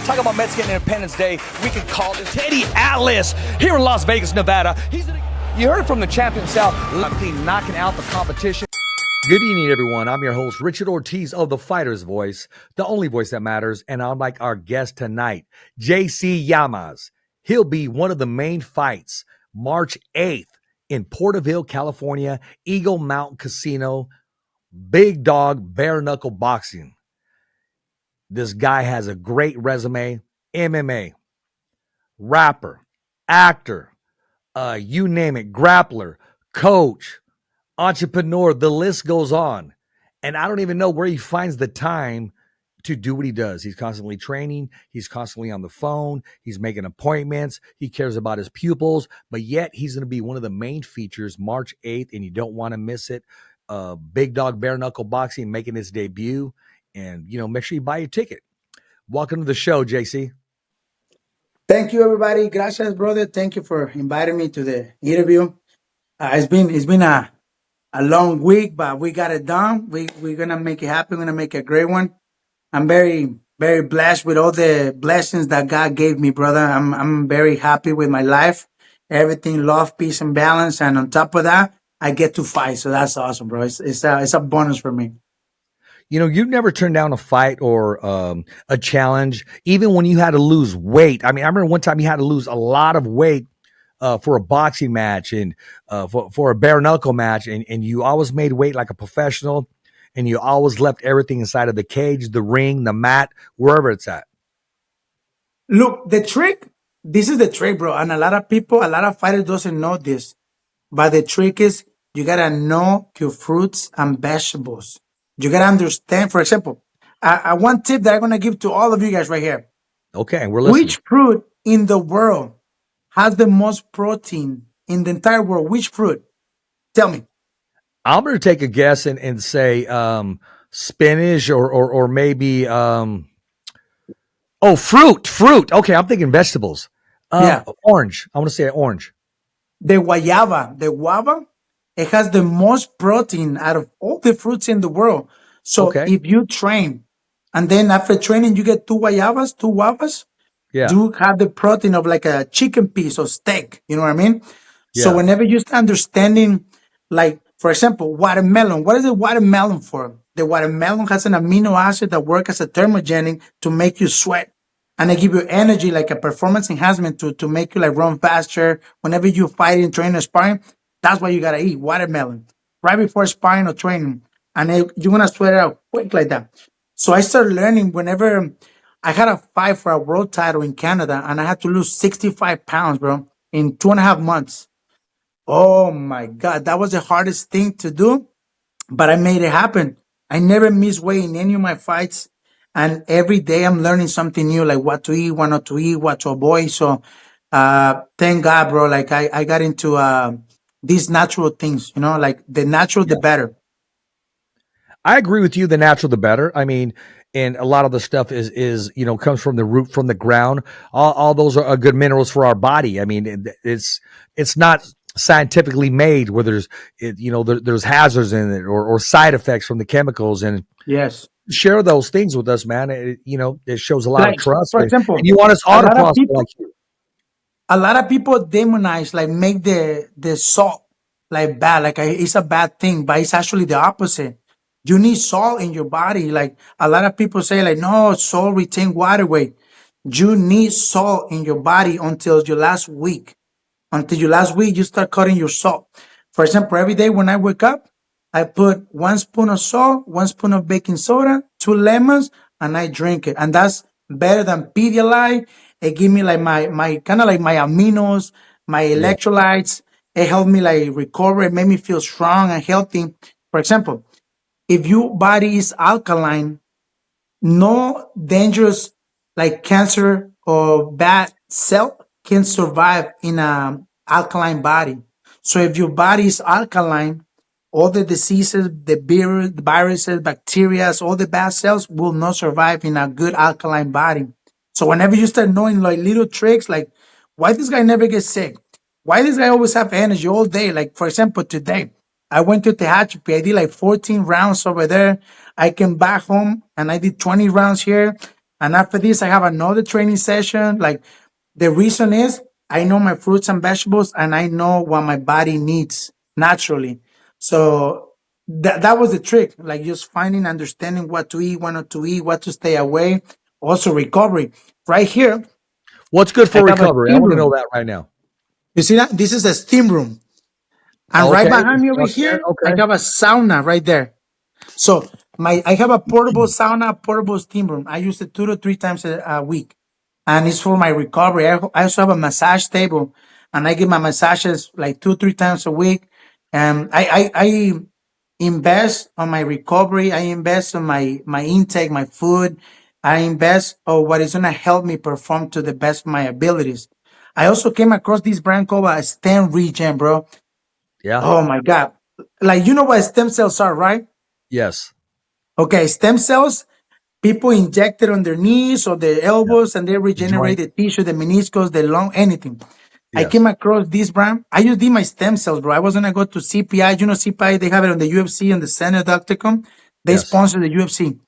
Talk about Mexican Independence Day. We can call this Teddy Atlas here in Las Vegas, Nevada. You heard from the champ himself, knocking out the competition. Good evening, everyone. I'm your host, Richard Ortiz of The Fighter's Voice, the only voice that matters. And unlike our guest tonight, JC LLAMAS, he'll be one of the main fights March 8th in Porterville, California, Eagle Mountain Casino, Big Dog Bare Knuckle Boxing. This guy has a great resume, MMA, rapper, actor, you name it, grappler, coach, entrepreneur, the list goes on. And I don't even know where he finds the time to do what he does. He's constantly training. He's constantly on the phone. He's making appointments. He cares about his pupils, but yet he's going to be one of the main features March 8th, and you don't want to miss it. Big Dog Bare Knuckle Boxing making its debut. And, make sure you buy your ticket. Welcome to the show, JC. Thank you, everybody. Gracias, brother. Thank you for inviting me to the interview. It's been a long week, but we got it done. We're going to make it happen. We're going to make a great one. I'm very, very blessed with all the blessings that God gave me, brother. I'm very happy with my life. Everything, love, peace, and balance. And on top of that, I get to fight. So that's awesome, bro. It's a bonus for me. You've never turned down a fight or a challenge, even when you had to lose weight. I mean, I remember one time you had to lose a lot of weight for a boxing match and for a bare knuckle match, and you always made weight like a professional, and you always left everything inside of the cage, the ring, the mat, wherever it's at. Look, this is the trick, bro. And a lot of fighters doesn't know this, but the trick is you got to know your fruits and vegetables. You got to understand, for example, one tip that I'm going to give to all of you guys right here. Okay, we're listening. Which fruit in the world has the most protein in the entire world? Which fruit? Tell me. I'm going to take a guess and say spinach or maybe fruit. Okay, I'm thinking vegetables. Yeah. Orange. I want to say orange. The guava, it has the most protein out of all the fruits in the world. So if you train and then after training you get two guavas, you have the protein of like a chicken piece or steak. You know what I mean? Yeah. So whenever you start understanding, like, for example, watermelon, what is the watermelon for? The watermelon has an amino acid that works as a thermogenic to make you sweat. And they give you energy, like a performance enhancement to make you like run faster. Whenever you fighting, training, or sparring, that's why you got to eat watermelon right before sparring or training. And you're going to sweat it out quick like that. So I started learning whenever I had a fight for a world title in Canada, and I had to lose 65 pounds, bro, in 2.5 months. Oh my God, that was the hardest thing to do, but I made it happen. I never miss weight in any of my fights. And every day I'm learning something new, like what to eat, what not to eat, what to avoid. So thank God, bro. Like I got into these natural things, like the natural, the better. I agree with you. The natural, the better. I mean, and a lot of the stuff is comes from the root, from the ground. All those are good minerals for our body. I mean, it's not scientifically made where there's hazards in it or side effects from the chemicals. And yes, share those things with us, man. It shows a lot of trust. For example, and you want us all to prosper like you. A lot of people demonize, like make the salt like bad, like it's a bad thing, but it's actually the opposite. You need salt in your body. Like a lot of people say, like, no, salt retain water weight. You need salt in your body until your last week. Until your last week, you start cutting your salt. For example, every day when I wake up, I put 1 spoon of salt, 1 spoon of baking soda, 2 lemons, and I drink it. And that's better than Pedialyte. It give me like my kind of like my aminos, my electrolytes. It helped me like recover. It made me feel strong and healthy. For example, if your body is alkaline, no dangerous like cancer or bad cell can survive in an alkaline body. So if your body is alkaline, all the diseases, the viruses, bacteria, all the bad cells will not survive in a good alkaline body. So whenever you start knowing like little tricks, like why this guy never gets sick? Why this guy always have energy all day? Like, for example, today, I went to Tehachapi. I did like 14 rounds over there. I came back home and I did 20 rounds here. And after this, I have another training session. Like the reason is I know my fruits and vegetables and I know what my body needs naturally. So that was the trick. Like just finding, understanding what to eat, what not to eat, what to stay away. Also recovery. Right here, What's good I for have a recovery? I steam want to know room. that right now. You see that? This is a steam room. And Oh, right okay. behind me over Up there. here, I Okay. have a sauna right there. So I have a portable sauna, portable steam room. I use it 2 to 3 times a week, and it's for my recovery. I also have a massage table, and I get my massages like 2 3 times a week. And I invest on my recovery. I invest on my intake, my food. I invest on what is gonna help me perform to the best of my abilities. I also came across this brand called Stem Regen, bro. Yeah. Oh my god! Like you know what stem cells are, right? Yes. Okay, stem cells, people inject it on their knees or their Yeah. elbows and they The regenerate joint. the tissue, the meniscus, the lung, anything. I Yes. came across this brand. I used my stem cells, bro. I was gonna go to CPI. You know, CPI, they have it on the UFC and the Senate.com. They Yes. sponsor the UFC.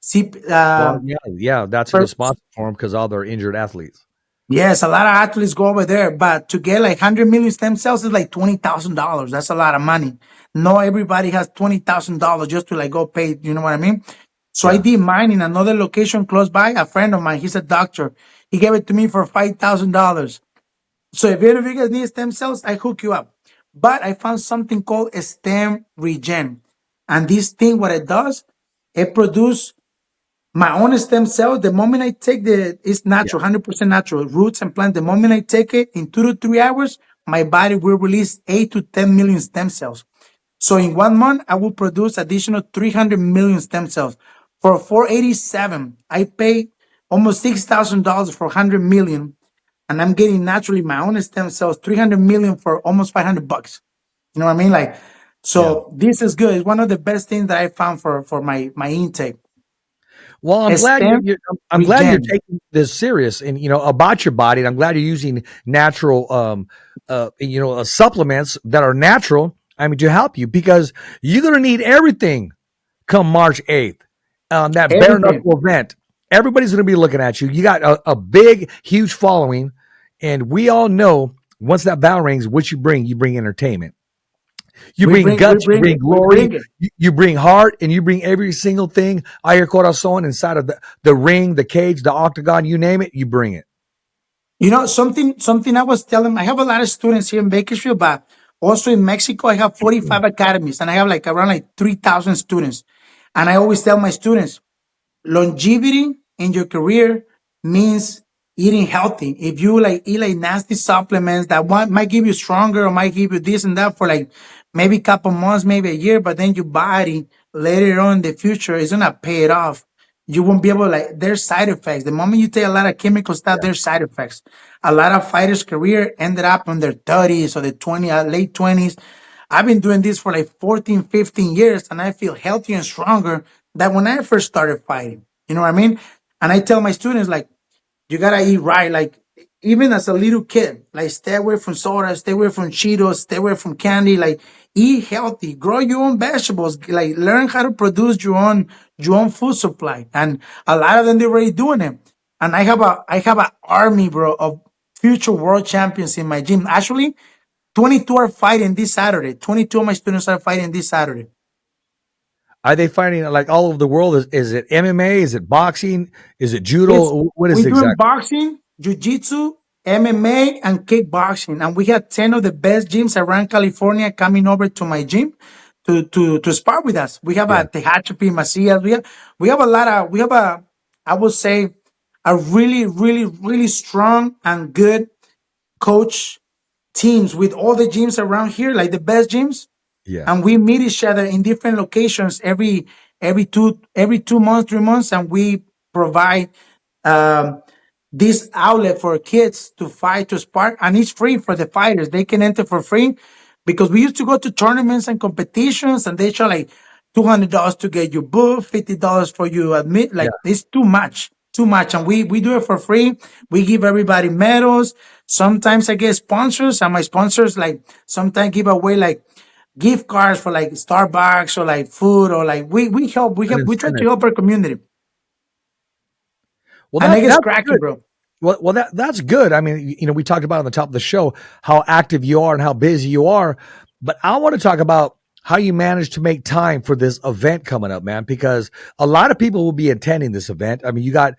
C, Well, yeah, yeah. That's a good per- sponsor for them because all their injured athletes. yes, a lot of athletes go over there, but to get like 100 million stem cells is like $20,000. That's a lot of money. Not everybody has $20,000 just to like go pay. You know what I mean? So I Yeah. did mine in another location close by. A friend of mine, he's a doctor. He gave it to me for $5,000. So if any of you guys need stem cells, I hook you up. But I found something called a stem regen. And this thing, what it does, it produces my own stem cells. The moment I take it's Yeah. natural, 100% natural, roots and plants. The moment I take it, in 2 to 3 hours, my body will release 8 to 10 million stem cells. So in 1 month, I will produce additional 300 million stem cells. For 487, I pay almost $6,000 for 100 million, and I'm getting naturally my own stem cells, 300 million for almost $500. You know what I mean? Like, Yeah. so this is good. It's one of the best things that I found for my intake. Well, I'm A glad stem I'm glad you're regen. taking this serious and about your body. And I'm glad you're using natural supplements that are natural. I mean to help you because you're gonna need everything come March 8th. That bare Everything. knuckle event. Everybody's gonna be looking at you. You got a big, huge following, and we all know once that bell rings, what you bring entertainment. You bring We guts, you bring bring it. We glory, bring it. you bring heart, and you bring every single thing, your corazon, inside of the ring, the cage, the octagon, you name it, you bring it. You know, something I was telling, I have a lot of students here in Bakersfield, but also in Mexico, I have 45 academies and I have like around like 3,000 students. And I always tell my students, longevity in your career means eating healthy. If you like eat like nasty supplements that one might give you stronger or might give you this and that for like maybe a couple months, maybe a year, but then your body later on in the future is gonna pay it off. You won't be able like there's side effects. The moment you take a lot of chemical stuff, there's side effects. A lot of fighters' career ended up in their 30s or the late 20s. I've been doing this for like 14, 15 years and I feel healthier and stronger than when I first started fighting. You know what I mean? And I tell my students, like, you gotta eat right. Like, even as a little kid, like, stay away from soda, stay away from Cheetos, stay away from candy. Like, eat healthy, grow your own vegetables. Like, learn how to produce your own food supply. And a lot of them they're already doing it. And I have an army, bro, of future world champions in my gym. Actually, 22 are fighting this Saturday. 22 of my students are fighting this Saturday. Are they fighting like all over the world? Is it MMA? Is it boxing? Is it It's judo? What is we're it doing exactly? boxing, jiu-jitsu, MMA, and kickboxing. And we had 10 of the best gyms around California coming over to my gym to spar with us. We have Yeah. a Tehachapi, Macias. We have a lot of I would say a really, really, really strong and good coach teams with all the gyms around here, like the best gyms, Yeah. and we meet each other in different locations every 2 months, 3 months, and we provide um, this outlet for kids to fight, to spark, and it's free for the fighters. They can enter for free because we used to go to tournaments and competitions, and they charge like $200 to get you booked, $50 for you admit. Yeah. Like, it's too much, too much, and we do it for free. We give everybody medals. Sometimes I get sponsors, and my sponsors like sometimes give away like gift cards for like Starbucks or like food or like we help An we try to incentive. help our community. Well, And I get that's cracking, good. bro. Well, that's good. I mean, we talked about on the top of the show how active you are and how busy you are, but I want to talk about how you manage to make time for this event coming up, man, because a lot of people will be attending this event. I mean, you got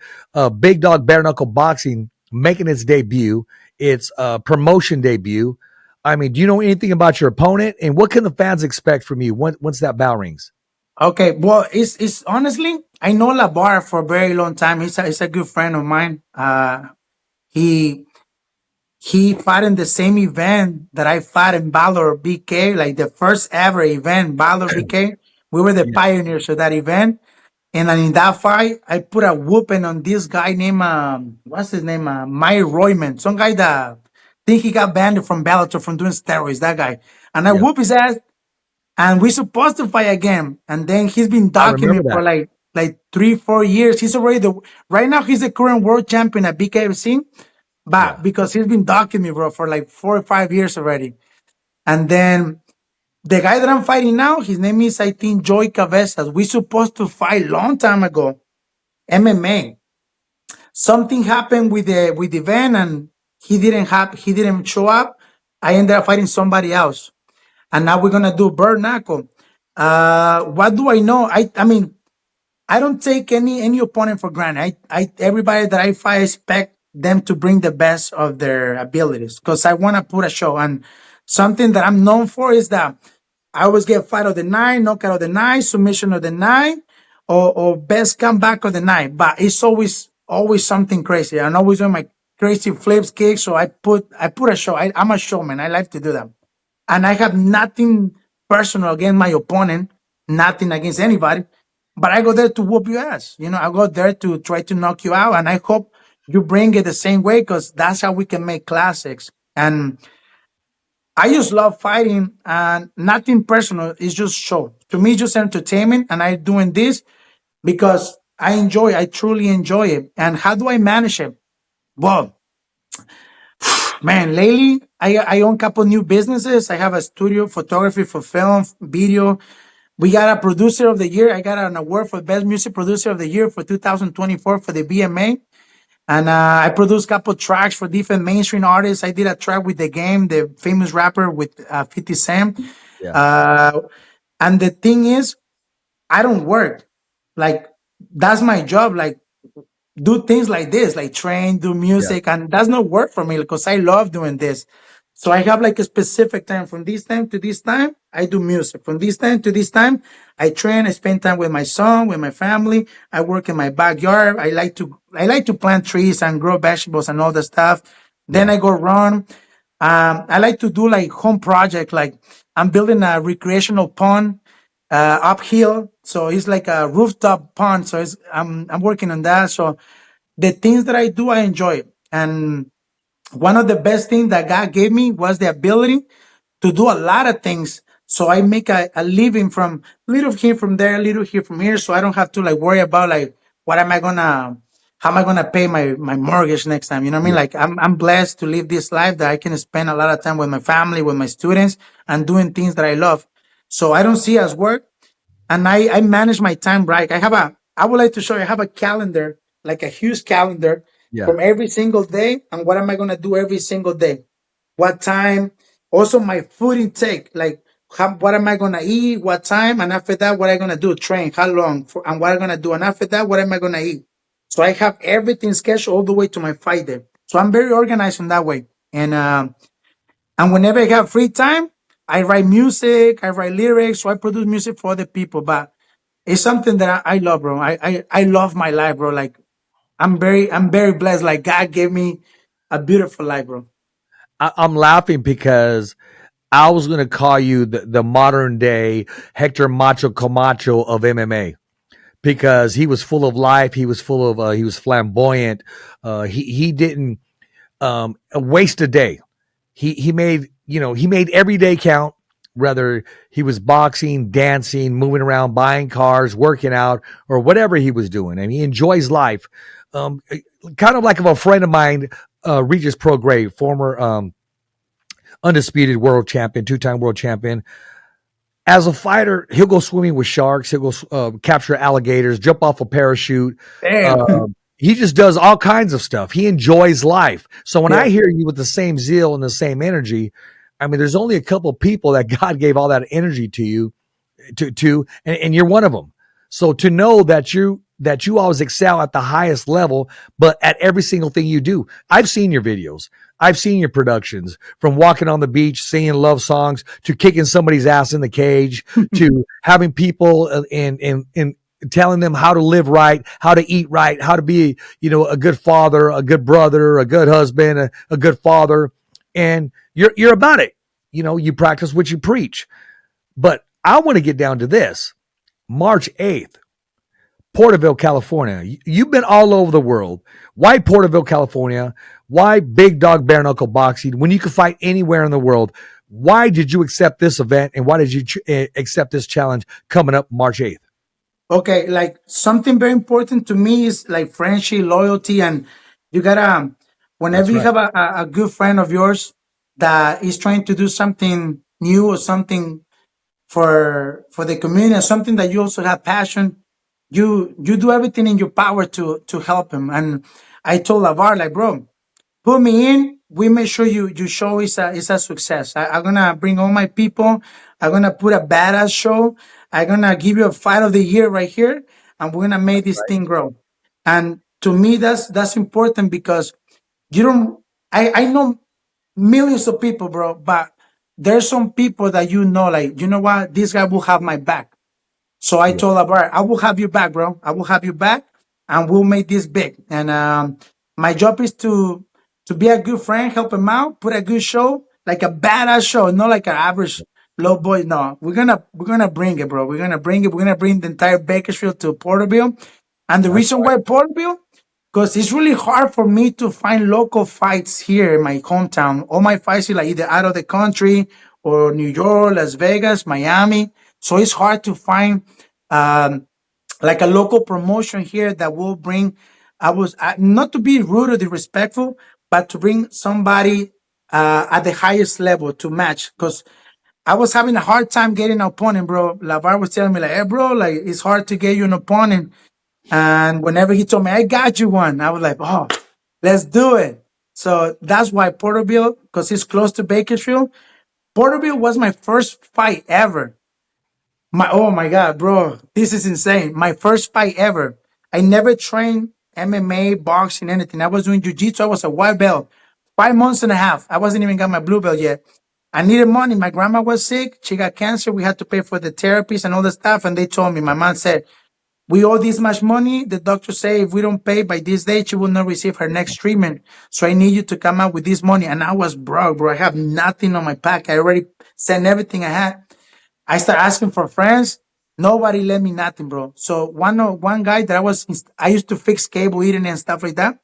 Big Dog Bare Knuckle Boxing making its debut, its promotion debut. I mean, do you know anything about your opponent, and what can the fans expect from you once that bell rings? Okay, well, it's honestly, I know Labar for a very long time. He's a good friend of mine. He he fought in the same event that I fought in Valor BK, like the first ever event, Valor BK. We were the Yeah, pioneers of that event. And then in that fight, I put a whooping on this guy named what's his name? Mike Royman. Some guy that think he got banned from Bellator from doing steroids, that guy. And I yeah, whoop his ass, and we supposed to fight again. And then he's been I docking me remember for that. like 3-4 years. He's already the right now he's the current world champion at BKFC. But Yeah, because he's been docking me, bro, for like 4 or 5 years already. And then the guy that I'm fighting now, his name is, I think, Joy Cabezas. We supposed to fight long time ago, MMA. Something happened with the event, and he didn't show up. I ended up fighting somebody else, and now we're gonna do Bird Knuckle. What do I know? I mean, I don't take any opponent for granted. I everybody that I fight, I expect them to bring the best of their abilities because I want to put a show. And something that I'm known for is that I always get fight of the night, knockout of the night, submission of the night, or best comeback of the night. But it's always something crazy. I'm always doing my crazy flips, kicks. So I put a show. I'm a showman. I like to do that, and I have nothing personal against my opponent, nothing against anybody. But I go there to whoop your ass. I go there to try to knock you out, and I hope you bring it the same way because that's how we can make classics. And I just love fighting, and nothing personal. It's just show. To me, it's just entertainment, and I'm doing this because I truly enjoy it. And how do I manage it? Well, man, lately I own a couple new businesses. I have a studio, photography for film, video. We got a producer of the year. I got an award for best music producer of the year for 2024 for the BMA. And I produced a couple tracks for different mainstream artists. I did a track with The Game, the famous rapper with 50 Cent. yeah, Uh, and the thing is, I don't work. Like, that's my job. Like, do things like this, like train, do yeah, music, and that's not work for me because I love doing this. So I have like a specific time from this time to this time. I do music from this time to this time. I train. I spend time with my son, with my family. I work in my backyard. I like to plant trees and grow vegetables and all the stuff. Then yeah. I go run. I like to do like home project. Like I'm building a recreational pond uphill. So it's like a rooftop pond. So I'm working on that. So the things that I do, I enjoy. And one of the best things that God gave me was the ability to do a lot of things. So I make a living from little here from there, little here from here. So I don't have to like worry about like how am I gonna pay my mortgage next time? You know what I mean? Yeah. Like I'm blessed to live this life that I can spend a lot of time with my family, with my students, and doing things that I love. So I don't see it as work, and I manage my time right. I would like to show you. I have a calendar, like a huge calendar Yeah. from every single day, and what am I gonna do every single day? What time? Also, my food intake, like what am I gonna eat? What time? And after that, what am I gonna do? Train? How long? And what I'm gonna do? And after that, what am I gonna eat? So I have everything scheduled all the way to my fight day. So I'm very organized in that way. And whenever I have free time, I write music, I write lyrics, so I produce music for other people. But it's something that I love, bro. I love my life, bro. Like I'm very blessed. Like God gave me a beautiful life, bro. I'm laughing because I was going to call you the modern day Hector Macho Camacho of MMA because he was full of life. He was full of, he was flamboyant. He didn't waste a day. He made, he made every day count, whether he was boxing, dancing, moving around, buying cars, working out, or whatever he was doing. And he enjoys life. Um, Kind of like if a friend of mine, Regis Prograis, former undisputed world champion, two-time world champion. As a fighter, he'll go swimming with sharks. He'll go capture alligators, jump off a parachute. Damn. he just does all kinds of stuff. He enjoys life. So when Yeah. I hear you with the same zeal and the same energy, I mean, there's only a couple of people that God gave all that energy to you and you're one of them. So to know that you always excel at the highest level, but at every single thing you do. I've seen your videos. I've seen your productions, from walking on the beach, singing love songs, to kicking somebody's ass in the cage, to having people and telling them how to live right, how to eat right, how to be, a good father, a good brother, a good husband, a good father. And you're about it. You practice what you preach. But I want to get down to this. March 8th, Porterville, California. You've been all over the world. Why Porterville, California? Why Big Dog Bare Knuckle Boxing when you can fight anywhere in the world? Why did you accept this event, and why did you accept this challenge coming up March 8th? Okay, like something very important to me is like friendship, loyalty, and you gotta, whenever That's you right. have a good friend of yours that is trying to do something new or something for the community, and something that you also have passion, you do everything in your power to help him. And I told Lavar, like, bro, put me in. We make sure you show is a success. I'm gonna bring all my people. I'm gonna put a badass show. I'm gonna give you a fight of the year right here, and we're gonna make this thing grow. And to me, that's important because you don't. I know millions of people, bro, but there's some people that like, you know what, this guy will have my back. So I Yeah. told Lavar, I will have you back, bro. I will have you back, and we'll make this big. And my job is to be a good friend, help him out, put a good show, like a badass show, not like an average low boy. No, we're gonna bring it, bro. We're gonna bring it. We're gonna bring the entire Bakersfield to Porterville. And the That's reason right. why Porterville, because it's really hard for me to find local fights here in my hometown. All my fights are like either out of the country or New York, Las Vegas, Miami. So it's hard to find um, like a local promotion here that will bring. I was not to be rude or disrespectful, but to bring somebody at the highest level to match. Because I was having a hard time getting an opponent, bro. Lavar was telling me like, "Hey, bro, like it's hard to get you an opponent." And whenever he told me, "I got you one," I was like, "Oh, let's do it." So that's why Porterville, because it's close to Bakersfield. Porterville was my first fight ever. Oh my God, bro, this is insane. My first fight ever. I never trained MMA, boxing, anything. I was doing jiu-jitsu. I was a white belt. 5 months and a half. I wasn't even got my blue belt yet. I needed money. My grandma was sick. She got cancer. We had to pay for the therapies and all the stuff. And they told me, my mom said, we owe this much money. The doctor say if we don't pay by this date, she will not receive her next treatment. So I need you to come out with this money. And I was broke, bro. I have nothing on my pack. I already sent everything I had. I started asking for friends. Nobody lent me nothing, bro. So one guy that I used to fix cable internet and stuff like that.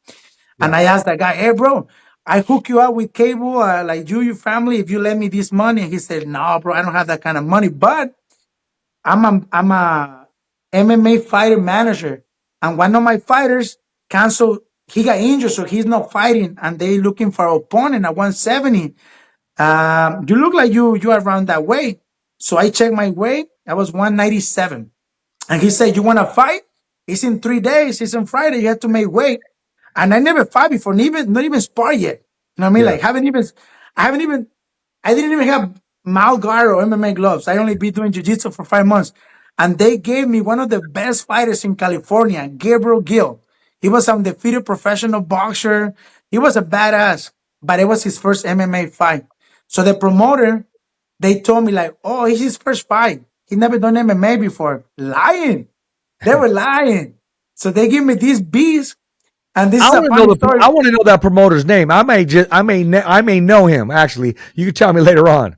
And Yeah. I asked that guy, "Hey, bro, I hook you up with cable, like your family, if you lend me this money." And he said, "No, bro, I don't have that kind of money, but I'm a MMA fighter manager, and one of my fighters canceled. He got injured, so he's not fighting, and they looking for an opponent at 170. You look like you are around that weight." So I checked my weight. I was 197. And he said, "You want to fight? It's in 3 days. It's on Friday. You have to make weight." And I never fought before, not even spar yet. You know what I mean? Yeah. Like I didn't even have mouth guard or MMA gloves. I only been doing jiu-jitsu for 5 months. And they gave me one of the best fighters in California, Gabriel Gill. He was an undefeated professional boxer. He was a badass, but it was his first MMA fight. So the promoter, they told me like, "Oh, it's his first fight. He never done MMA before." Lying. They were lying. So they give me these beats, and this I is a want to know funny story. I want to know that promoter's name. I may know him actually. You can tell me later on.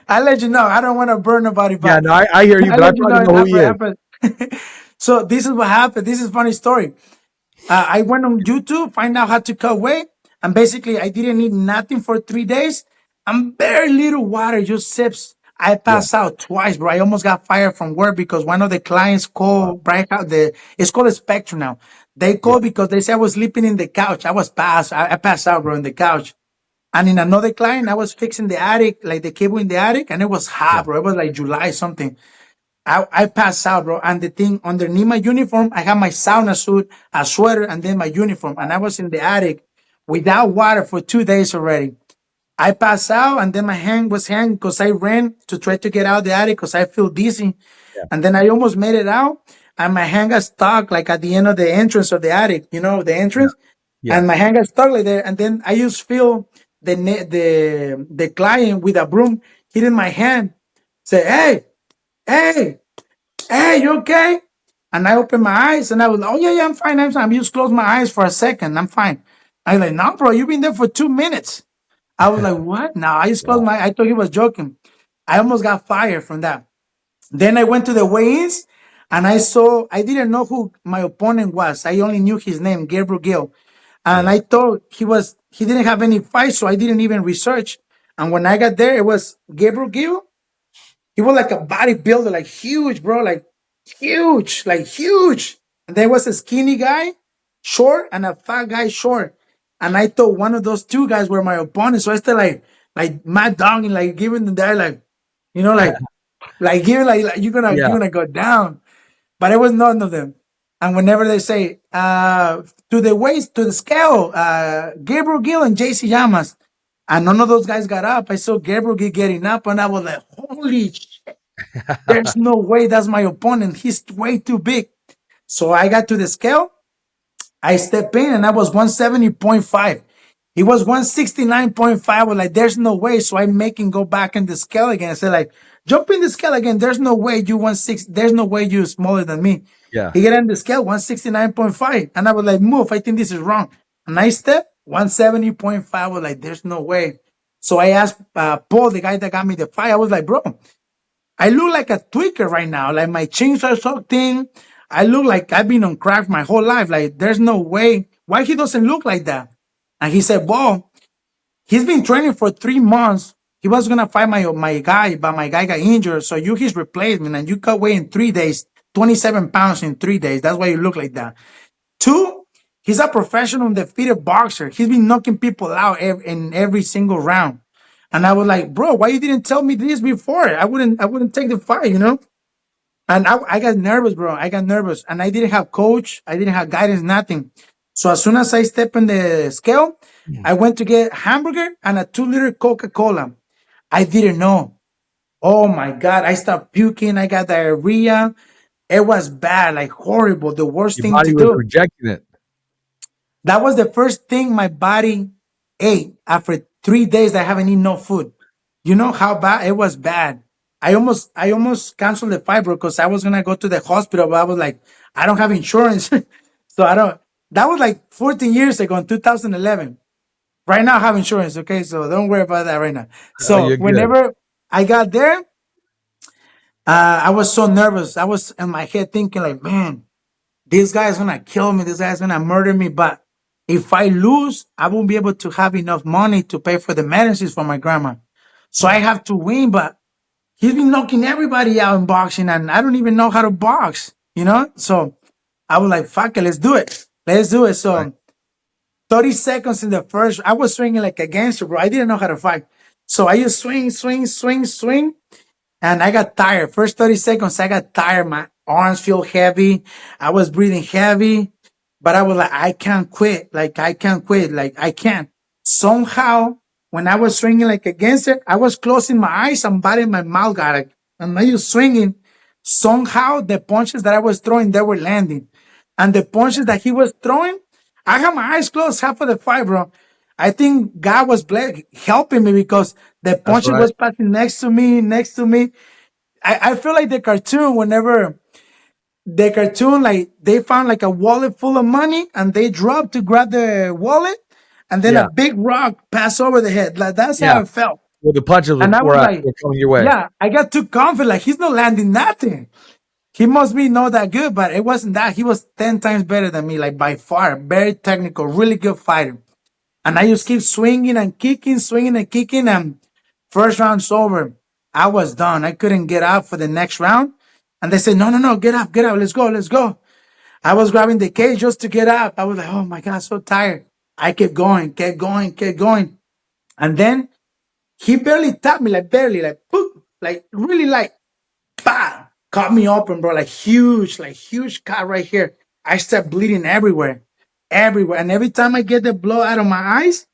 I'll let you know. I don't want to burn nobody, Yeah, but no, I hear you, I'll but I let you probably know know who he after. is. So this is what happened. This is a funny story. I went on YouTube, find out how to cut weight, and basically I didn't need nothing for 3 days. And very little water, just sips. I Yeah. passed out twice, bro. I almost got fired from work because one of the clients Wow. called break out it's called a Spectrum now. They Yeah. called because they said I was sleeping in the couch. I passed out, bro, in the couch. And in another client, I was fixing the attic, like the cable in the attic, and it was Yeah. hot, bro. It was like July something. I passed out, bro. And the thing underneath my uniform, I had my sauna suit, a sweater, and then my uniform. And I was in the attic without water for 2 days already. I passed out, and then my hand was hanging because I ran to try to get out of the attic because I feel dizzy. Yeah. And then I almost made it out, and my hand got stuck like at the end of the entrance of the attic, the Yeah. entrance. Yeah. And my hand got stuck like there. And then I just feel the client with a broom hitting my hand. Say, hey, hey, hey, you okay? And I opened my eyes and I was like, oh, yeah, I'm fine. I'm fine. I just closed my eyes for a second. I'm fine. I was like, no, bro, you've been there for 2 minutes. I was like, what? No, I just closed Wow. my I thought he was joking. I almost got fired from that. Then I went to the weigh-ins and I didn't know who my opponent was. I only knew his name, Gabriel Gill. And Yeah. I thought he didn't have any fight, so I didn't even research. And when I got there, it was Gabriel Gill. He was like a bodybuilder, like huge, bro, like huge, like huge. And there was a skinny guy, short, and a fat guy, short. And I thought one of those two guys were my opponents. So I started like mad dogging, like giving them that, like, like giving like Yeah. you're gonna go down. But it was none of them. And whenever they say to the waist, to the scale, Gabriel Gill and JC Llamas, and none of those guys got up. I saw Gabriel Gill getting up, and I was like, holy shit, there's no way that's my opponent. He's way too big. So I got to the scale. I stepped in, and I was 170.5. He was 169.5. I was like, there's no way. So I make him go back in the scale again. I said, like, jump in the scale again. There's no way you 160. There's no way you're smaller than me. Yeah. He get on the scale 169.5. And I was like, move. I think this is wrong. And I stepped 170.5. I was like, there's no way. So I asked Paul, the guy that got me the fight. I was like, bro, I look like a tweaker right now. Like my chains are so thin. I look like I've been on crack my whole life. Like there's no way. Why he doesn't look like that? And he said, well, he's been training for 3 months. He was gonna fight my guy, but my guy got injured. So you his replacement, and you cut weight in 3 days, 27 pounds in 3 days. That's why you look like that. Two, he's a professional undefeated boxer. He's been knocking people out in every single round. And I was like, bro, why you didn't tell me this before? I wouldn't take the fight. And I got nervous, bro. I got nervous, and I didn't have coach. I didn't have guidance, nothing. So as soon as I step in the scale, I went to get hamburger and a 2-liter Coca-Cola. I didn't know. Oh my God. I started puking. I got diarrhea. It was bad, like horrible. The worst Your thing to body was do. rejecting it. That was the first thing my body ate after 3 days that I haven't eaten no food. You know how bad it was bad. I almost canceled the fight, bro, because I was gonna go to the hospital, but I was like, I don't have insurance. So I don't that was like 14 years ago in 2011. Right now I have insurance, okay? So don't worry about that right now. Oh, So you're good. whenever I got there, I was so nervous. I was in my head thinking like, man, this guy's gonna kill me. This guy's gonna murder me. But if I lose, I won't be able to have enough money to pay for the medicines for my grandma. So I Yeah. have to win. But he's been knocking everybody out in boxing, and I don't even know how to box. So I was like, fuck it, let's do it. Let's do it. Right. So 30 seconds in the first, I was swinging like a gangster, bro. I didn't know how to fight. So I just swing, swing, swing, swing. And I got tired. First 30 seconds, I got tired. My arms feel heavy. I was breathing heavy. But I was like, I can't quit. Like, I can't quit. Like, I can't. Somehow, when I was swinging like against it, I was closing my eyes and biting my mouth got it. And I was swinging. Somehow, the punches that I was throwing, they were landing. And the punches that he was throwing, I had my eyes closed half of the fight, bro. I think God was helping me because the That's punches right. was passing next to me, next to me. I feel like the cartoon, whenever the cartoon, like they found like a wallet full of money and they dropped to grab the wallet and then Yeah. a big rock passed over the head. Like that's Yeah. how it felt. Well, the punches And I was like, were coming your way. yeah, I got too confident. Like he's not landing nothing. He must be not that good, but it wasn't that. He was 10 times better than me, like by far. Very technical, really good fighter. And I just keep swinging and kicking, swinging and kicking. And first round's over. I was done. I couldn't get up for the next round. And they said, no, get up, let's go, let's go. I was grabbing the cage just to get up. I was like, oh my God, so tired. I kept going, kept going, kept going. And then he barely tapped me, like barely, like, boop, like really like, bah. cut me open, bro, like huge cut right here. I start bleeding everywhere, everywhere. And every time I get the blood out of my eyes,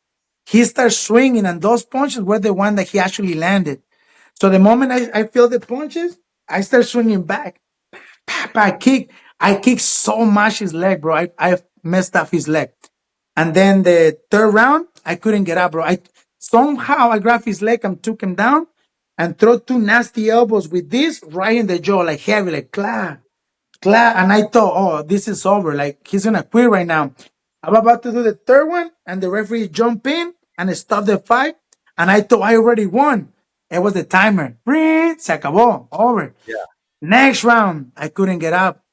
he starts swinging, and those punches were the one that he actually landed. So the moment I feel the punches, I start swinging back. I kick so much his leg, bro. I messed up his leg. And then the third round, I couldn't get up, bro. I grabbed his leg and took him down and throw two nasty elbows with this right in the jaw, like heavy, like clap, clap. And I thought, oh, this is over. Like he's gonna quit right now. I'm about to do the third one, and the referee jump in and stop the fight. And I thought I already won. It was the timer. Se acabó. Over. Yeah. Next round, I couldn't get up.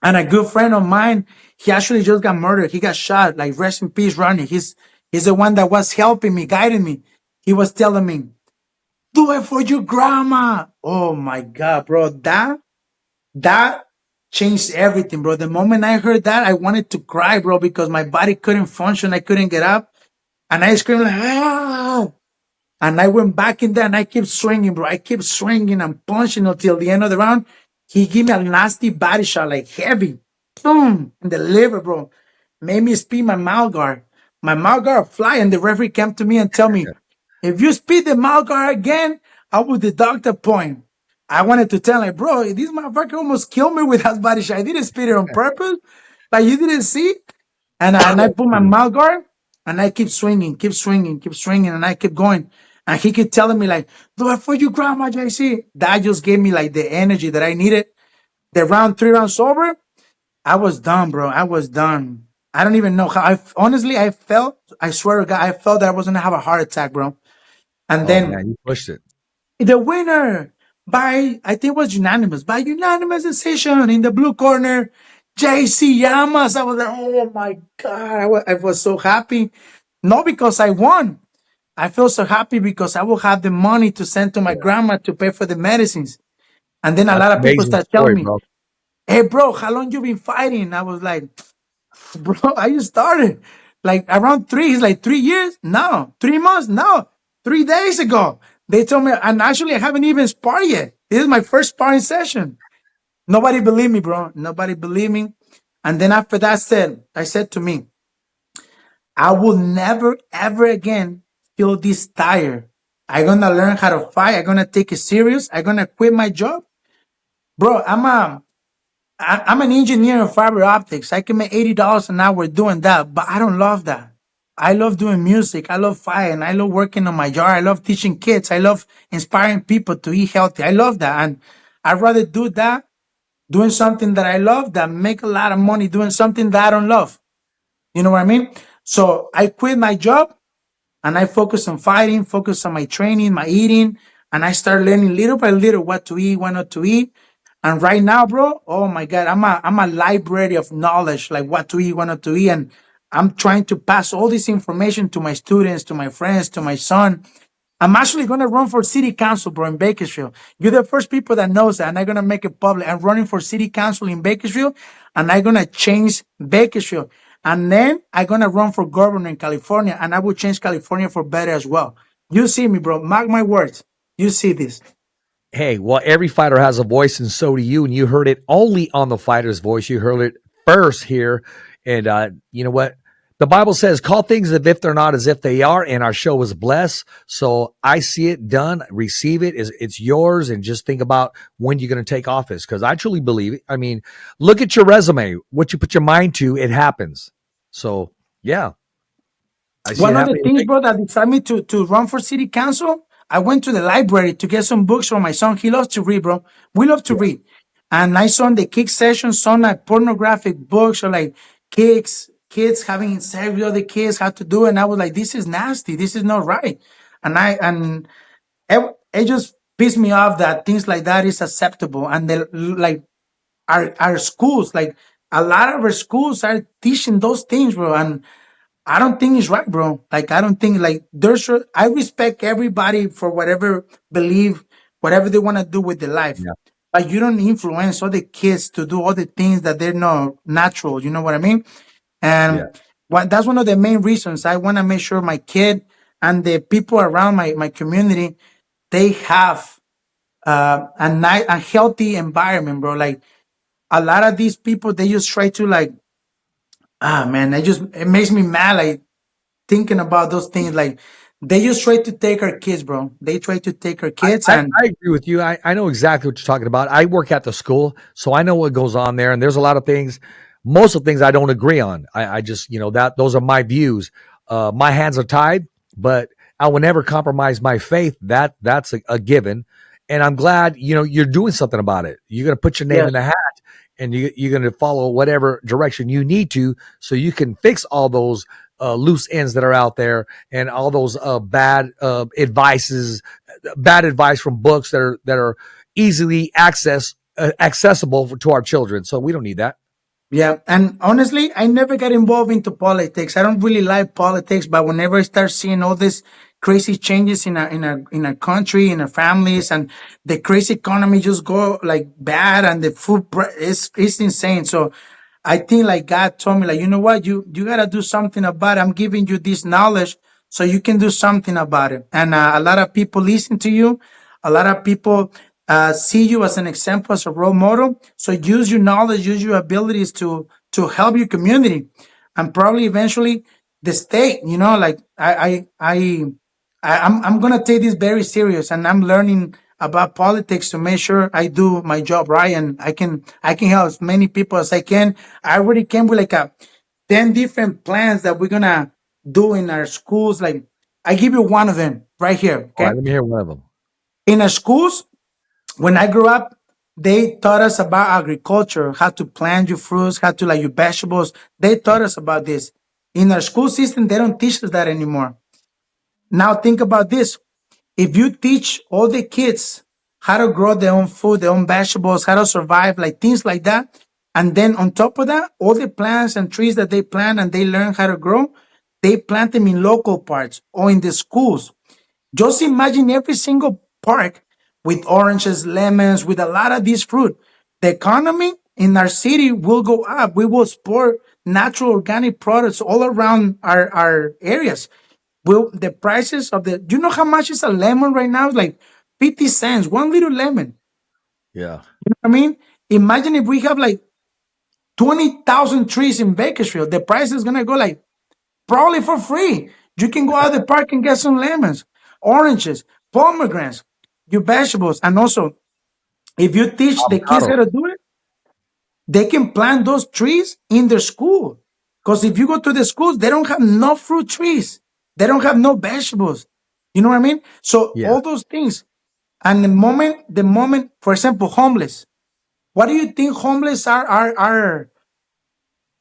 And a good friend of mine, he actually just got murdered. He got shot. Like rest in peace, Ronnie. He's the one that was helping me, guiding me. He was telling me, "Do it for your grandma." Oh my God, bro. That changed everything, bro. The moment I heard that, I wanted to cry, bro, because my body couldn't function. I couldn't get up. And I screamed like, ah. And I went back in there and I kept swinging, bro. I kept swinging and punching until the end of the round. He gave me a nasty body shot, like heavy. Boom. In the liver, bro. Made me speed my mouth guard. My mouth guard fly, and the referee came to me and tell me, if you speed the mouth guard again, I will deduct a point. I wanted to tell like, bro, this motherfucker almost killed me with that body shot. I didn't speed it on purpose. Like you didn't see. And I put my mouth guard and I keep swinging, and I keep going. And he kept telling me like, do it for you, grandma, JC. That just gave me like the energy that I needed. The three rounds over, I was done, bro. I was done. I don't even know how. I felt, I swear to God, I felt that I was going to have a heart attack, bro. And Oh then man, you pushed it. the winner I think it was unanimous, by unanimous decision in the blue corner, JC Llamas. I was like, oh my God. I was so happy. Not because I won. I feel so happy because I will have the money to send to my grandma to pay for the medicines. And then a That's lot an of people amazing start telling story, me, bro. hey, bro, how long you been fighting? I was like, bro, I just started. Like around three. He's like, 3 years? No. 3 months? No. 3 days ago. They told me, and actually I haven't even sparred yet. This is my first sparring session. Nobody believed me, bro. Nobody believed me. And then after that I said to me, I will never, ever again feel this tired. I'm gonna learn how to fight. I'm gonna take it serious. I'm gonna quit my job. Bro, I'm an engineer in fiber optics. I can make $80 an hour doing that, but I don't love that. I love doing music. I love fighting. I love working on my yard. I love teaching kids. I love inspiring people to eat healthy. I love that. And I'd rather do that doing something that I love than make a lot of money doing something that I don't love. You know what I mean? So I quit my job and I focus on fighting, focus on my training, my eating, and I start learning little by little what to eat, what not to eat. And right now, bro, oh my God, I'm a library of knowledge, like what to eat, what not to eat. And I'm trying to pass all this information to my students, to my friends, to my son. I'm actually going to run for city council, bro, in Bakersfield. You're the first people that knows that, and I'm going to make it public. I'm running for city council in Bakersfield, and I'm going to change Bakersfield. And then I'm going to run for governor in California, and I will change California for better as well. You see me, bro. Mark my words. You see this. Hey, well, every fighter has a voice, and so do you. And you heard it only on the Fighter's Voice. You heard it first here. And you know what? The Bible says, call things as if they're not as if they are. And our show is blessed. So I see it done. Receive it. It's yours. And just think about when you're going to take office. Because I truly believe it. I mean, look at your resume. What you put your mind to, it happens. So, yeah. I see One it of the happening. things, bro, that decided me to run for city council, I went to the library to get some books for my son. He loves to read, bro. We love to read. And I saw in the kick session some like pornographic books or like kids having sex with other kids, how to do it. And I was like, this is nasty. This is not right. And it just pissed me off that things like that is acceptable. And they like our schools, like a lot of our schools are teaching those things, bro. And I don't think it's right, bro. Like, I don't think like I respect everybody for whatever believe, whatever they want to do with their life. Yeah. But you don't influence other kids to do all the things that they're not natural. You know what I mean? Yeah. And that's one of the main reasons I want to make sure my kid and the people around my community, they have a healthy environment, bro. Like a lot of these people, they just try to like, man, it makes me mad. Like thinking about those things, like they just try to take our kids, bro. They try to take our I, kids, I, and I agree with you. I know exactly what you're talking about. I work at the school, so I know what goes on there. And there's a lot of things, most of the things I don't agree on. I just, that those are my views. My hands are tied, but I will never compromise my faith. That's a given. And I'm glad, you're doing something about it. You're going to put your name in yes, the hat and you're going to follow whatever direction you need to so you can fix all those loose ends that are out there and all those bad advice from books that are easily accessible to our children. So we don't need that. yeah. And honestly, I never got involved into politics. I don't really like politics, but whenever I start seeing all these crazy changes in a country, in our families, and the crazy economy just go like bad, and the is insane. So I think like God told me, like, you know what, you gotta do something about it. I'm giving you this knowledge so you can do something about it. And a lot of people listen to you. A lot of people see you as an example, as a role model. So use your knowledge, use your abilities to help your community, and probably eventually the state. Like I'm gonna take this very serious, and I'm learning about politics to make sure I do my job right, and I can help as many people as I can. I already came with like a 10 different plans that we're gonna do in our schools. Like I give you one of them right here. All right, Okay, let me hear one of them. in our schools, when I grew up, they taught us about agriculture, how to plant your fruits, how to like your vegetables. They taught us about this. In our school system, they don't teach us that anymore. Now think about this. If you teach all the kids how to grow their own food, their own vegetables, how to survive, like things like that, and then on top of that, all the plants and trees that they plant and they learn how to grow, they plant them in local parks or in the schools. Just imagine every single park with oranges, lemons, with a lot of this fruit. The economy in our city will go up. We will export natural organic products all around our areas. Will the prices of you know how much is a lemon right now? It's like 50 cents, one little lemon. Yeah. You know what I mean? Imagine if we have like 20,000 trees in Bakersfield, the price is going to go like probably for free. You can go out of the park and get some lemons, oranges, pomegranates, your vegetables. And also, if you teach the kids Avocado. how to do it, they can plant those trees in their school. Because if you go to the schools, they don't have no fruit trees. They don't have no vegetables. You know what I mean? So Yeah. all those things. And the moment, for example, homeless. What do you think homeless are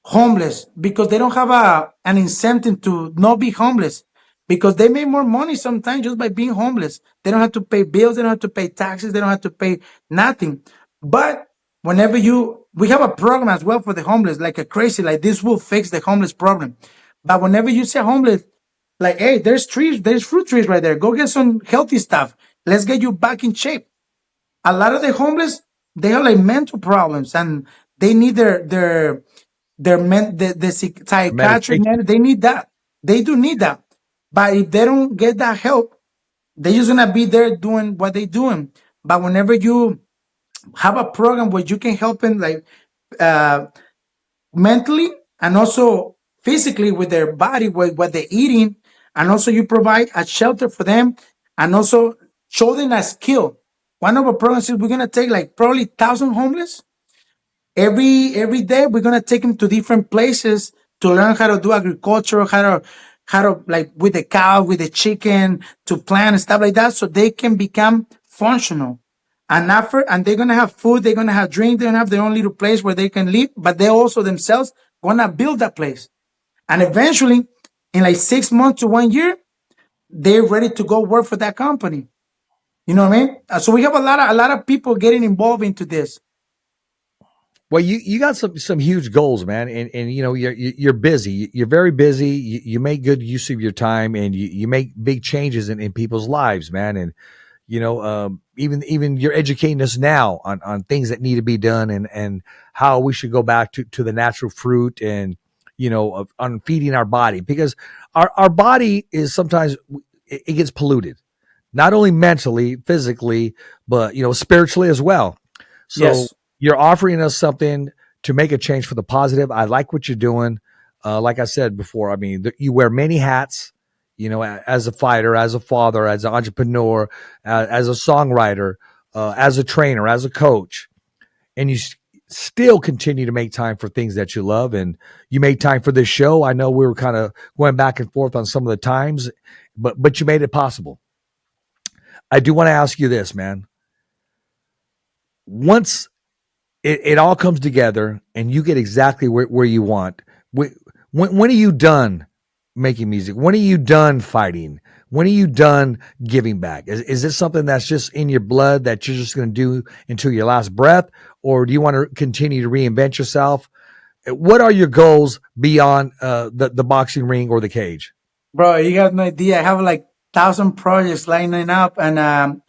homeless because they don't have an incentive to not be homeless, because they make more money sometimes just by being homeless. They don't have to pay bills, they don't have to pay taxes, they don't have to pay nothing. But whenever we have a program as well for the homeless, like a crazy, like this will fix the homeless problem. But whenever you say homeless, like, hey, there's trees, there's fruit trees right there, go get some healthy stuff, let's get you back in shape. A lot of the homeless, they have like mental problems, and they need the psychiatric Medication. they need that. They do need that. But if they don't get that help, they're just gonna be there doing what they're doing. But whenever you have a program where you can help them, like uh mentally and also physically with their body, with what they're eating, and also you provide a shelter for them, and also show them a skill. One of our programs is we're gonna take like probably 1,000 homeless. Every day we're gonna take them to different places to learn how to do agriculture, how to like with the cow, with the chicken, to plant and stuff like that, so they can become functional. And they're gonna have food, they're gonna have drink, they're gonna have their own little place where they can live, but they also themselves gonna build that place. And eventually, in like 6 months to 1 year, they're ready to go work for that company. You know what I mean? So we have a lot of people getting involved into this. Well, you got some huge goals, man, and you're busy. You're very busy. You make good use of your time, and you make big changes in people's lives, man. And even you're educating us now on things that need to be done, and how we should go back to the natural fruit, and on feeding our body, because our body is sometimes it gets polluted. not only mentally, physically, but spiritually as well. So Yes. you're offering us something to make a change for the positive. I like what you're doing. Like I said before, I mean, you wear many hats. As a fighter, as a father, as an entrepreneur, as a songwriter, as a trainer, as a coach, and you still continue to make time for things that you love. And you made time for this show. I know we were kind of going back and forth on some of the times, but you made it possible. I do want to ask you this, man. Once it all comes together and you get exactly where you want, when are you done making music? When are you done fighting? When are you done giving back? Is this something that's just in your blood that you're just going to do until your last breath? Or do you want to continue to reinvent yourself? What are your goals beyond the boxing ring or the cage? Bro, you got no idea. I have like 1,000 projects lining up, and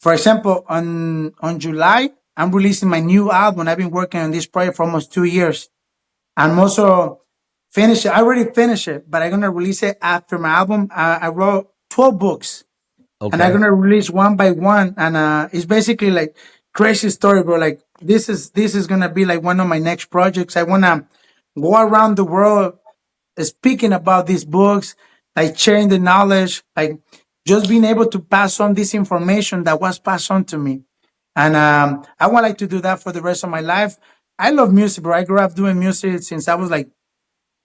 for example, on July, I'm releasing my new album. I've been working on this project for almost 2 years. I'm also finished it. I already finished it, but I'm gonna release it after my album. I wrote 12 books, and I'm Okay. gonna release one by one. And it's basically like crazy story, bro. Like this is gonna be like one of my next projects. I wanna go around the world speaking about these books, like sharing the knowledge, like just being able to pass on this information that was passed on to me. And I would like to do that for the rest of my life. I love music, bro. I grew up doing music since I was like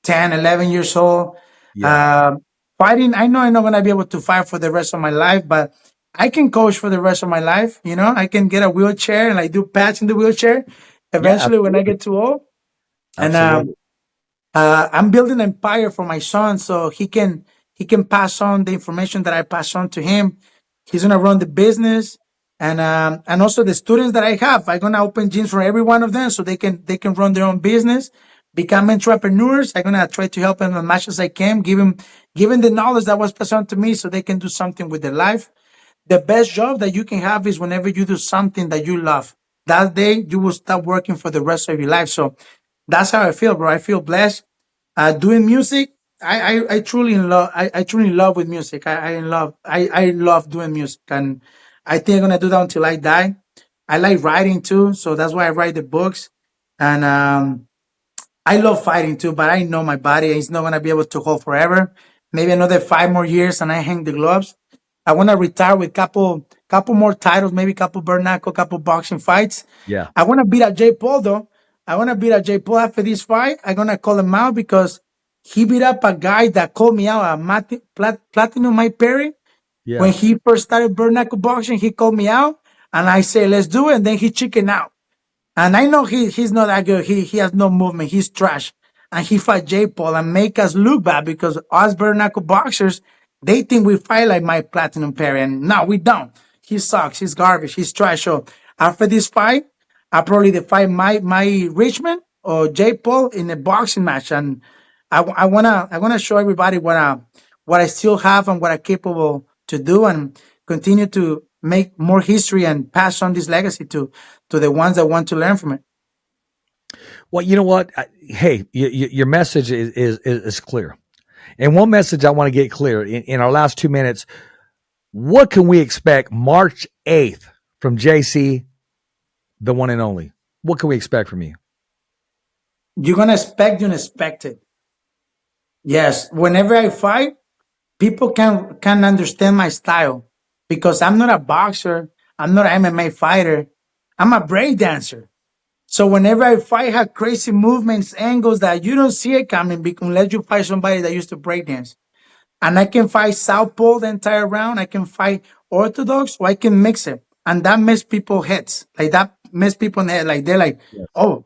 10, 11 years old. Yeah. Um Fighting, I know I'm not going to be able to fight for the rest of my life, but I can coach for the rest of my life. I can get a wheelchair and like do patch in the wheelchair Yeah. eventually when I Absolutely. get too old. And Absolutely. I'm building an empire for my son, so he can pass on the information that I pass on to him. He's gonna run the business, and also the students that I have. I'm gonna open gyms for every one of them, so they can run their own business, become entrepreneurs. I'm gonna try to help them as much as I can, give them the knowledge that was passed on to me, so they can do something with their life. The best job that you can have is whenever you do something that you love. That day you will stop working for the rest of your life. So that's how I feel, bro. I feel blessed. Doing music, I truly in love. I truly in love with music. I love doing music, and I think I'm gonna do that until I die. I like writing too, so that's why I write the books. And I love fighting too, but I know my body is not gonna be able to hold forever. Maybe another 5 more years, and I hang the gloves. I want to retire with couple more titles, maybe couple bare knuckle, couple boxing fights. Yeah. I want to beat a J Paul though. I want to beat a J Paul after this fight. I'm gonna call him out because he beat up a guy that called me out, Platinum Mike Perry. When Yeah. he first started bare knuckle boxing, he called me out, and I say, "Let's do it." And then he chicken out. And I know he's not that good. He has no movement. He's trash. And he fight J Paul and make us look bad because us bare knuckle boxers, they think we fight like my Platinum Perry. And no, we don't. He sucks. He's garbage. He's trash. So after this fight, I probably fight my Richmond or J Paul in a boxing match. And I wanna show everybody what I still have and what I'm capable to do, and continue to make more history and pass on this legacy to the ones that want to learn from it. Well, you know what? Hey, your message is clear. And one message I want to get clear in our last 2 minutes: what can we expect March 8th from JC, the one and only? What can we expect from you? You're gonna expect the unexpected. Yes, whenever I fight, people can understand my style because I'm not a boxer, I'm not an MMA fighter, I'm a break dancer. So whenever I fight, I have crazy movements, angles that you don't see it coming unless you fight somebody that used to break dance. And I can fight southpaw the entire round. I can fight orthodox, or I can mix it, and that mess people heads. Like that mess people in the head. Like they're like, Yes. "Oh,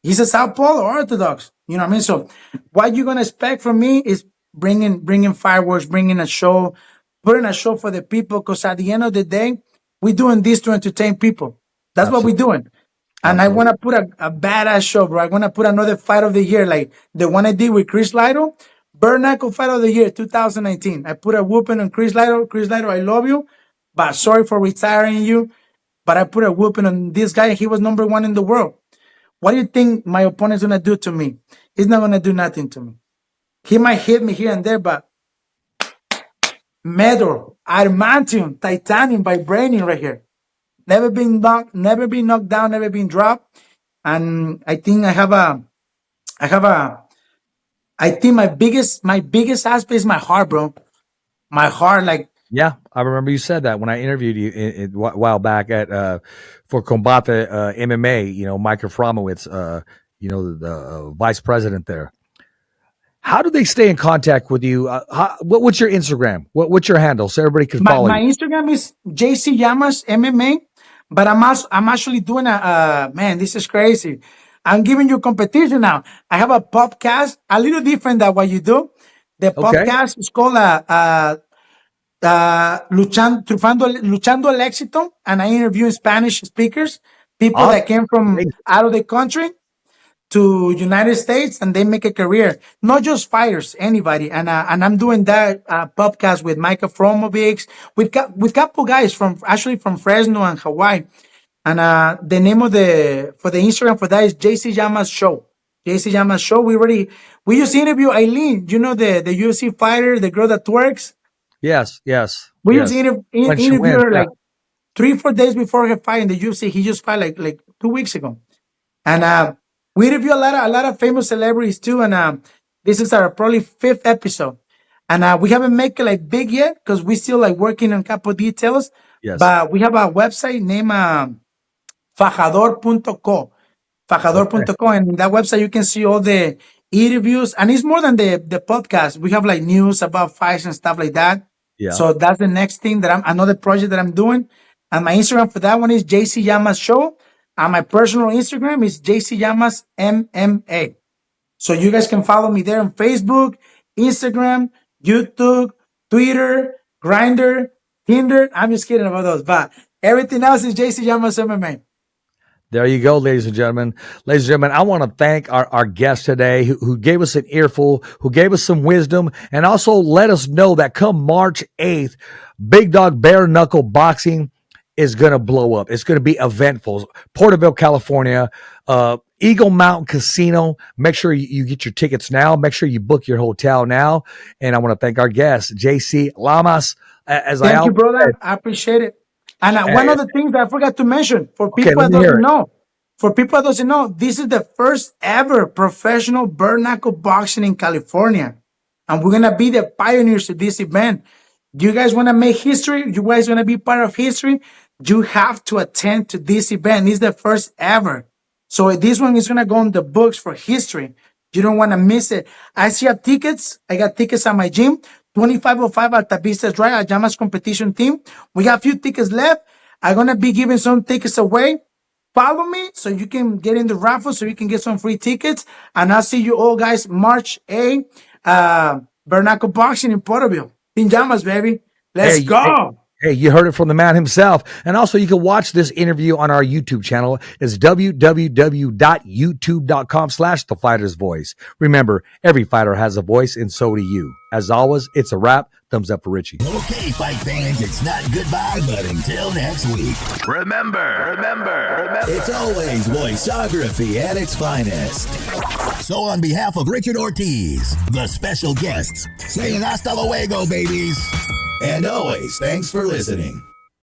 he's a southpaw or orthodox." You know what I mean? So, what you're gonna expect from me is bringing fireworks, bringing a show, putting a show for the people. Because at the end of the day, we're doing this to entertain people. That's what we're Absolutely. doing. And I want Absolutely. to put a badass show, bro. I want to put another fight of the year, like the one I did with Chris Lytle. Bare knuckle fight of the year, 2019. I put a whooping on Chris Lytle. Chris Lytle, I love you, but sorry for retiring you. But I put a whooping on this guy. He was number one in the world. What do you think my opponent's going to do to me? He's not going to do nothing to me. He might hit me here and there, but metal, adamantium, titanium, vibranium right here. Never been knocked down, never been dropped. And I think I have a, I think my biggest aspect is my heart, bro. My heart, like, Yeah, I remember you said that when I interviewed you a while back at for Combate MMA. You know, Mike Fromowitz, you know, the vice president there. How do they stay in contact with you? What's your Instagram? What's your handle so everybody can follow my you? Instagram is JC Llamas MMA, but I'm actually doing a man. This is crazy. I'm giving you competition now. I have a podcast, a little different than what you do. The Okay, podcast is called Luchando el Éxito, and I interview Spanish speakers, people awesome. that came from out of the country to United States, and they make a career. Not just fighters, anybody. And I'm doing that podcast with Micah Fromovics, with couple guys from Fresno and Hawaii. And the name of for the Instagram for that is JC Llamas Show. JC Llamas Show. We just interview Eileen. You know the UFC fighter, the girl that twerks. Yes. We Yes. just When she interviewed wins, her yeah. like 3-4 days before her fight in the UFC. He just fought like 2 weeks ago. And we interview a lot of famous celebrities too. And this is our probably 5th episode. And we haven't made it like big yet because we still like working on a couple details. Yes. But we have a website named Fajador.co. Fajador.co. And in that website you can see all the interviews. And it's more than the podcast. We have like news about fights and stuff like that. Yeah. So that's the next thing another project that I'm doing. And my Instagram for that one is JC Llamas Show. And my personal Instagram is JC Llamas MMA. So you guys can follow me there on Facebook, Instagram, YouTube, Twitter, Grindr, Tinder. I'm just kidding about those, but everything else is JC Llamas MMA. There you go, ladies and gentlemen. Ladies and gentlemen, I want to thank our guest today who gave us an earful, who gave us some wisdom, and also let us know that come March 8th, Big Dog Bare Knuckle Boxing is going to blow up. It's going to be eventful. Porterville, California, Eagle Mountain Casino. Make sure you get your tickets now. Make sure you book your hotel now. And I want to thank our guest, JC Llamas. Thank you, brother. I appreciate it. And one of the things that I forgot to mention for people that doesn't know, this is the first ever professional bare knuckle boxing in California. And we're going to be the pioneers of this event. You guys want to make history? You guys want to be part of history? You have to attend to this event. It's the first ever. So this one is going to go in the books for history. You don't want to miss it. I see tickets. I got tickets at my gym. 2505 Altavista Drive, a Llamas competition team. We got a few tickets left. I'm going to be giving some tickets away. Follow me so you can get in the raffle so you can get some free tickets. And I'll see you all guys March 8th, bare knuckle boxing in Porterville. In Llamas, baby. Let's go. Hey, you heard it from the man himself. And also you can watch this interview on our YouTube channel. It's www.youtube.com/thefightersvoice. Remember, every fighter has a voice and so do you. As always, it's a wrap. Thumbs up for Richie. Okay, fight fans, it's not goodbye, but until next week. Remember, it's always voiceography at its finest. So on behalf of Richard Ortiz, the special guests, saying hasta luego, babies. And always, thanks for listening.